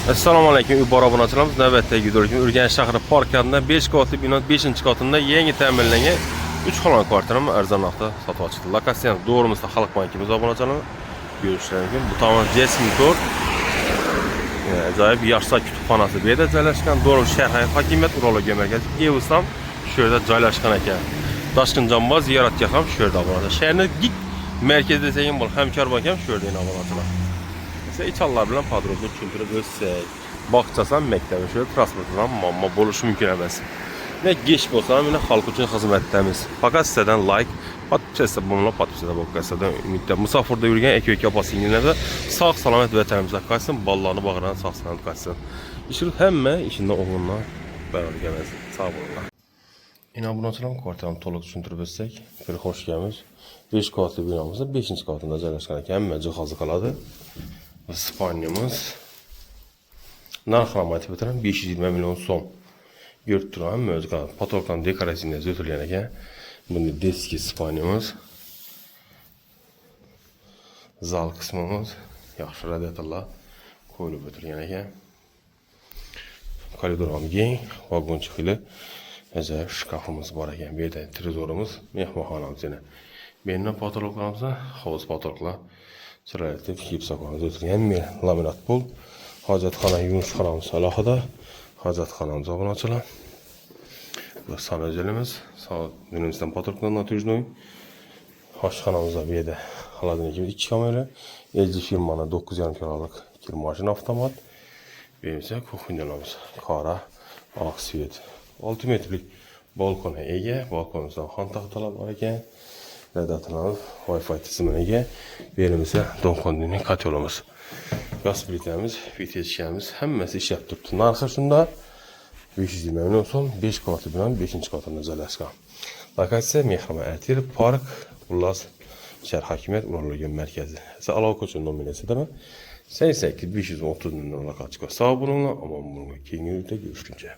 Assalomu alaykum, Uybor obunachilarimiz. Navbatdagi videoda Urganch shahri parkida 5 qavatli bino 5-qavatida yangi ta'mirlangan 3 xonali kvartirani arzon narxda sotib ochildi. Lokatsiyamiz Do'rimizda Xalq bankimiz obunachilarimiz ko'rishlari mumkin. Bu tomon Jesmin Tour. Ajoyib yoshlar kutubxonasi bu yerda joylashgan. Do'rim shahar hokimiyat urologiya markazi Evusam shu yerda joylashgan ekan. Toshkent Jomboz ziyoratga ham shu yerda obunachilar. Shaharning gik markazi desak ham bo'l, Hamkorbank ham shu yerda obunachilar. İçanlar bilan podrobni tushuntirib o'tsak, bog'chasam maktabi shu transportdan muammo bo'lishi mumkin emas. Ne geç bo'lsa ham meni xalq uchun xizmatdamiz. Faqat sizdan like, podpiska bo'lib qolsa umidda musofirda yurgan aka opa-singillarda sog' salomat vatanimizga qaytsin, bolalarni bag'ridan sog' salomat qaytsin. Ishlar hamma ishidan o'g'linlar baravar kelsin. Sog' bo'linglar. Ina obunachilar kvartirani to'liq tushuntirib o'tsak, bir xo'sh kelamiz. 5 qavatli binomizda 5-qavatida joylashgan ekan, hamma jihozi qoladi. Spanyamız. Narxını aytib o'taram, 520 million so'm. Görüp turan mövzuga patolkan dekorasyonda ötülgen ekan. Bunda deski Spanyamız. Zal kısmımız yaxshi radiatorlar qo'yilib o'tilgan ekan. Koridor ham keng, vagonchikli ajoyib shkafimiz bor ekan. Bu yerda trezorimiz, mehmonxonamiz yana. Bu yerda patologlarimiz, hovuz patologlar chiroyli gipsokon o'tilgan laminat pol. Hojatxona, yuvishxonamiz alohida. Hojatxonamiz obunachilar. Bu sanajilimiz, dinimizdan patologlar natujnoy. Oshxonamizda bu yerda холодильникimiz 2 kamera, LG firmaning 9,5 kiloluk kir mashina avtomat. Bu esa kuxinyalarimiz, qora, oq svet. 6 metrlik balkona ega, balkonimizda xon taxtalar bor ekan. Radiatorimiz, Wi-Fi tizimiga ega. Bu yerimiz donxonning kotelimiz. Gaz plitamiz, vitechkamiz hammasi ishlab turibdi. Narxi shunda 520 million so'm, 5 qavatli bilan 5-qavatda joylashgan. Lokatsiya Mehribon Artir Park, Ullas shahar hokimiyat urologiya markazi. Aloqa uchun nominatsiyadami? 88 530 million raqamga sog' bo'linglar, omon bo'linglar. Keyingi videoda görüşguncha.